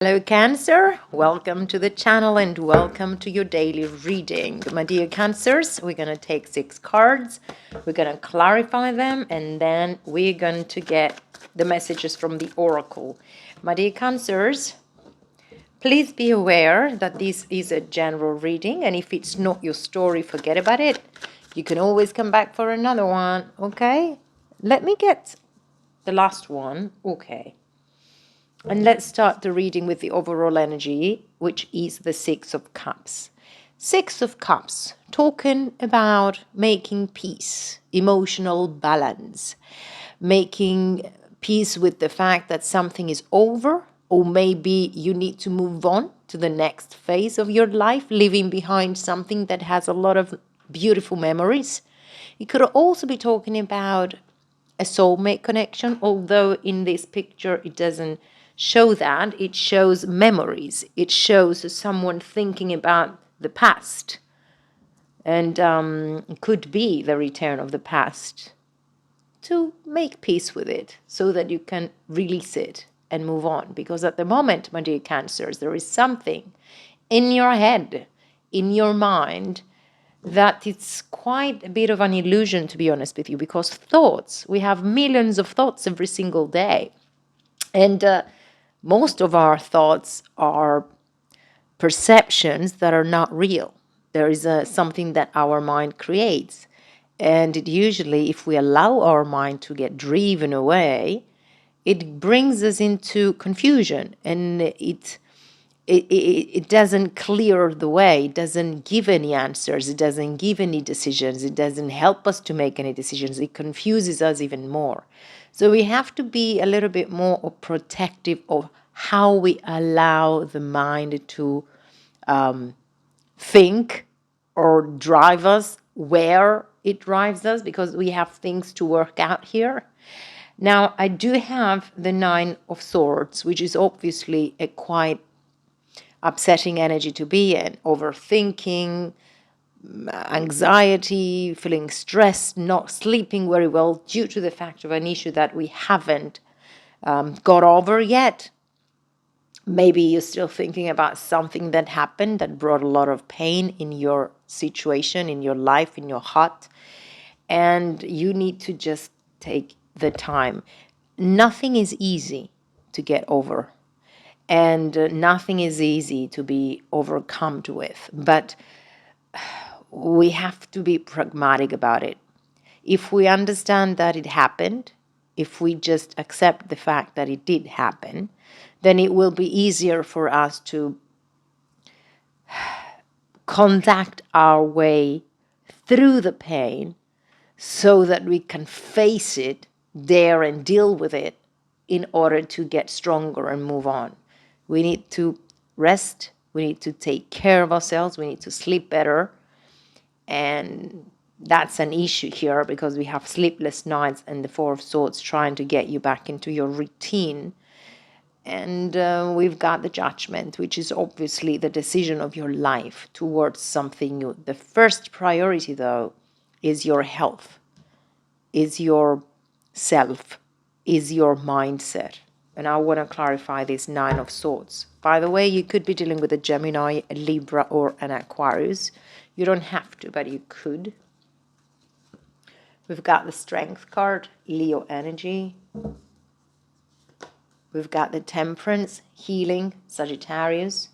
Hello Cancer, welcome to the channel and welcome to your daily reading. My dear Cancers, we're going to take 6 cards, we're going to clarify them, and then we're going to get the messages from the Oracle. My dear Cancers, please be aware that this is a general reading, and if it's not your story, forget about it. You can always come back for another one, okay? Let me get the last one, okay. And let's start the reading with the overall energy, which is the Six of Cups. Six of Cups, talking about making peace, emotional balance, making peace with the fact that something is over, or maybe you need to move on to the next phase of your life, leaving behind something that has a lot of beautiful memories. It could also be talking about a soulmate connection, although in this picture it doesn't show that. It shows memories. It shows someone thinking about the past. And it could be the return of the past to make peace with it so that you can release it and move on. Because at the moment, my dear Cancers, there is something in your head, in your mind, that it's quite a bit of an illusion, to be honest with you, because thoughts, we have millions of thoughts every single day. And most of our thoughts are perceptions that are not real. There is something that our mind creates. And it usually, if we allow our mind to get driven away, it brings us into confusion, and it doesn't clear the way, it doesn't give any answers, it doesn't give any decisions, it doesn't help us to make any decisions, it confuses us even more. So we have to be a little bit more protective of how we allow the mind to think or drive us where it drives us, because we have things to work out here. Now, I do have the Nine of Swords, which is obviously a quite upsetting energy to be in. Overthinking, anxiety, feeling stressed, not sleeping very well due to the fact of an issue that we haven't got over yet. Maybe you're still thinking about something that happened that brought a lot of pain in your situation, in your life, in your heart, and you need to just take the time. Nothing is easy to get over, and nothing is easy to be overcome with, but we have to be pragmatic about it. If we understand that it happened, if we just accept the fact that it did happen, then it will be easier for us to contact our way through the pain so that we can face it there and deal with it in order to get stronger and move on. We need to rest, we need to take care of ourselves, we need to sleep better, and that's an issue here because we have sleepless nights and the Four of Swords trying to get you back into your routine. And we've got the Judgment, which is obviously the decision of your life towards something new. The first priority, though, is your health, is your self, is your mindset. And I want to clarify this Nine of Swords. By the way, you could be dealing with a Gemini, a Libra, or an Aquarius. You don't have to, but you could. We've got the Strength card, Leo energy. We've got the Temperance, healing, Sagittarius.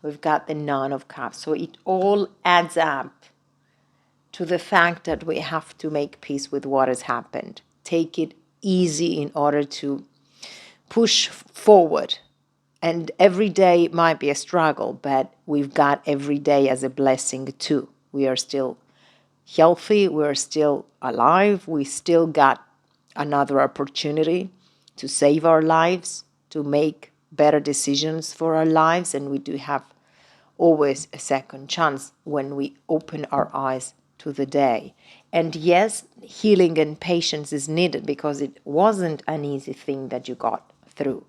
We've got the Nine of Cups. So it all adds up to the fact that we have to make peace with what has happened. Take it easy in order to push forward. And every day it might be a struggle, but we've got every day as a blessing too. We are still healthy, we're still alive, we still got another opportunity to save our lives, to make better decisions for our lives, and we do have always a second chance when we open our eyes to the day. And yes, healing and patience is needed because it wasn't an easy thing that you got through.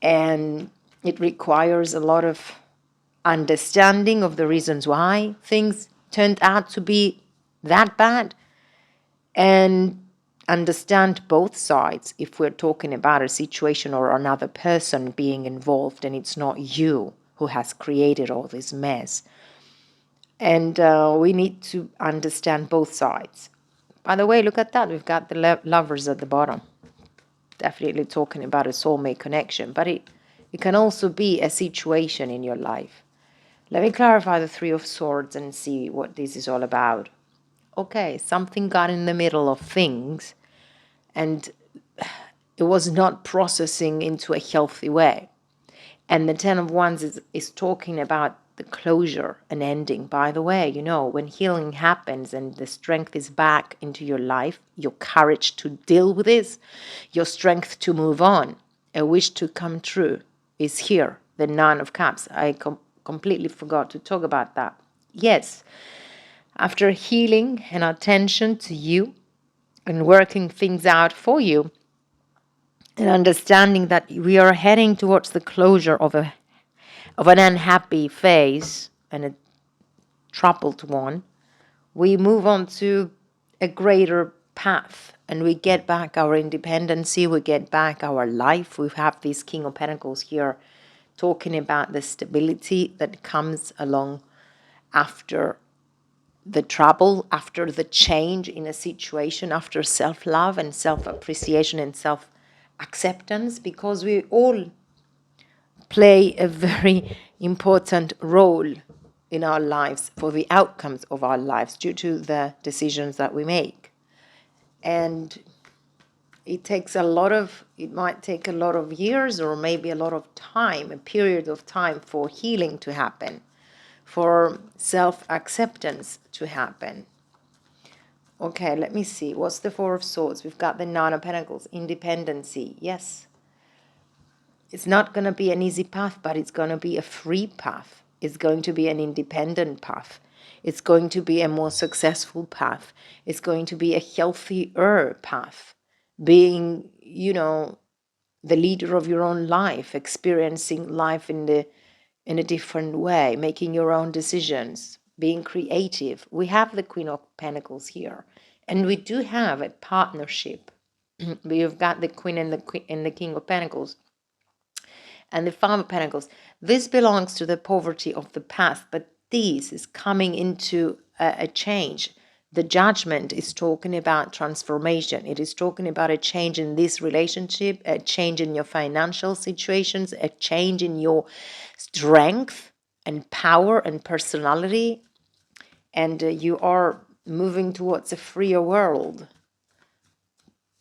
And it requires a lot of understanding of the reasons why things turned out to be that bad. And understand both sides if we're talking about a situation or another person being involved and it's not you who has created all this mess. And we need to understand both sides. By the way, look at that. We've got the lovers at the bottom. Definitely talking about a soulmate connection, but it can also be a situation in your life. Let me clarify the Three of Swords and see what this is all about. Okay, something got in the middle of things and it was not processing into a healthy way. And the Ten of Wands is talking about the closure and ending. By the way, you know, when healing happens and the strength is back into your life, your courage to deal with this, your strength to move on, a wish to come true is here. The Nine of Cups. I completely forgot to talk about that. Yes, after healing and attention to you and working things out for you, and understanding that we are heading towards the closure of an unhappy phase and a troubled one, we move on to a greater path and we get back our independency, we get back our life. We have this King of Pentacles here talking about the stability that comes along after the trouble, after the change in a situation, after self-love and self-appreciation and self-acceptance, because we all play a very important role in our lives for the outcomes of our lives due to the decisions that we make. And it might take a lot of years or maybe a lot of time, a period of time for healing to happen, for self-acceptance to happen. Okay, let me see. What's the Four of Swords? We've got the Nine of Pentacles, independency. Yes. It's not going to be an easy path, but it's going to be a free path. It's going to be an independent path. It's going to be a more successful path. It's going to be a healthier path. Being, you know, the leader of your own life, experiencing life in a different way, making your own decisions, being creative. We have the Queen of Pentacles here, and we do have a partnership. We've got the Queen and the King of Pentacles and the Five of Pentacles. This belongs to the poverty of the past, but this is coming into a change. The Judgment is talking about transformation. It is talking about a change in this relationship, a change in your financial situations, a change in your strength and power and personality. And you are moving towards a freer world.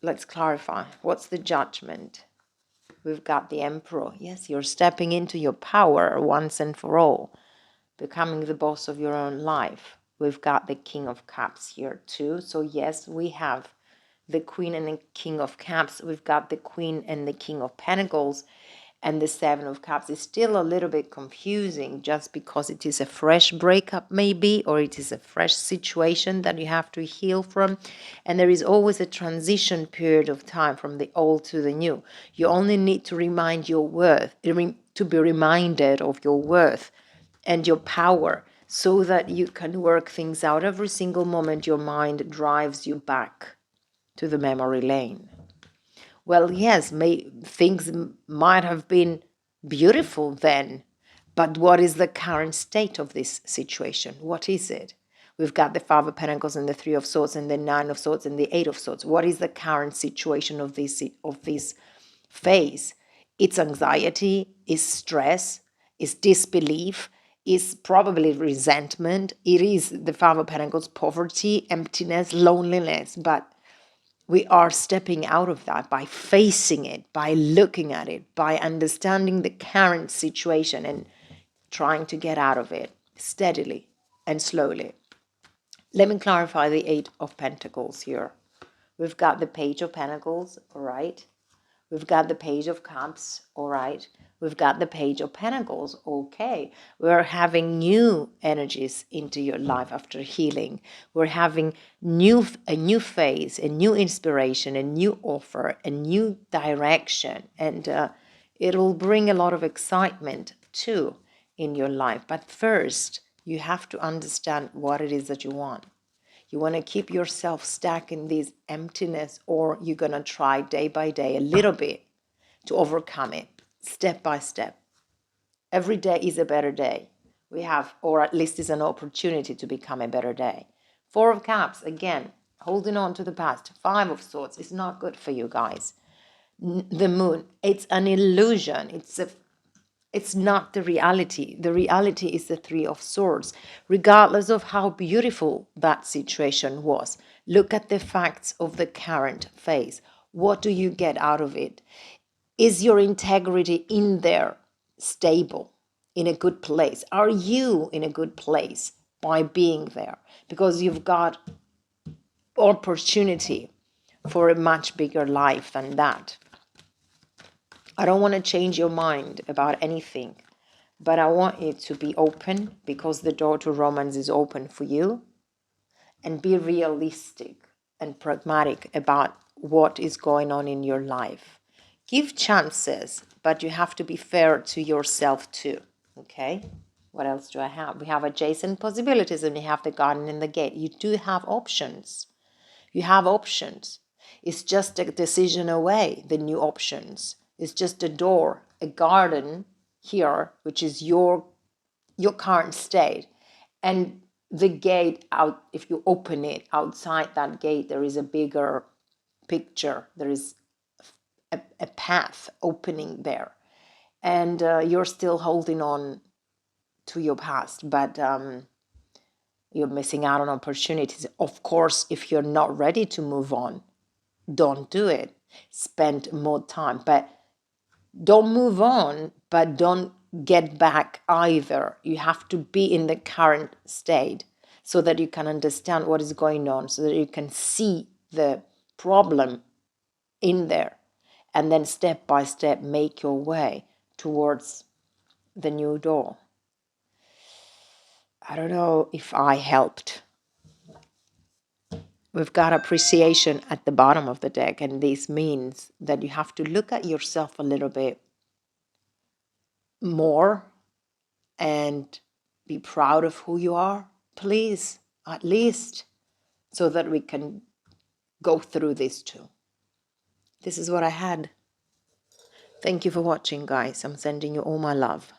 Let's clarify. What's the Judgment? We've got the Emperor. Yes, you're stepping into your power once and for all, becoming the boss of your own life. We've got the King of Cups here too. So yes, we have the Queen and the King of Cups. We've got the Queen and the King of Pentacles. And the Seven of Cups is still a little bit confusing just because it is a fresh breakup maybe, or it is a fresh situation that you have to heal from. And there is always a transition period of time from the old to the new. You only need to remind your worth, to be reminded of your worth and your power so that you can work things out. Every single moment your mind drives you back to the memory lane. Well, yes, things might have been beautiful then, but what is the current state of this situation? What is it? We've got the Five of Pentacles and the Three of Swords and the Nine of Swords and the Eight of Swords. What is the current situation of this phase? It's anxiety, it's stress, it's disbelief, it's probably resentment. It is the Five of Pentacles, poverty, emptiness, loneliness, but we are stepping out of that by facing it, by looking at it, by understanding the current situation and trying to get out of it steadily and slowly. Let me clarify the Eight of Pentacles here. We've got the Page of Pentacles, all right. We've got the Page of Cups, all right. We've got the Page of Pentacles, okay. We're having new energies into your life after healing. We're having a new phase, a new inspiration, a new offer, a new direction. And it'll bring a lot of excitement too in your life. But first, you have to understand what it is that you want. You want to keep yourself stuck in this emptiness, or you're going to try day by day a little bit to overcome it, step by step. Every day is a better day. We have, or at least is an opportunity to become a better day. 4 of Cups, again, holding on to the past. 5 of Swords is not good for you guys. The Moon, it's an illusion. It's not the reality. The reality is the 3 of Swords. Regardless of how beautiful that situation was, look at the facts of the current phase. What do you get out of it? Is your integrity in there stable, in a good place? Are you in a good place by being there? Because you've got opportunity for a much bigger life than that. I don't want to change your mind about anything, but I want you to be open, because the door to romance is open for you, and be realistic and pragmatic about what is going on in your life. Give chances, but you have to be fair to yourself too, okay? What else do I have? We have adjacent possibilities, and we have the garden and the gate. You do have options. You have options. It's just a decision away, the new options. It's just a door, a garden here, which is your current state. And the gate out, if you open it, outside that gate, there is a bigger picture. There is a path opening there. And you're still holding on to your past, but you're missing out on opportunities. Of course, if you're not ready to move on, don't do it. Spend more time, but don't move on, but don't get back either. You have to be in the current state so that you can understand what is going on, so that you can see the problem in there, and then step by step make your way towards the new door. I don't know if I helped. We've got appreciation at the bottom of the deck, and this means that you have to look at yourself a little bit more and be proud of who you are, please, at least, so that we can go through this too. This is what I had. Thank you for watching, guys. I'm sending you all my love.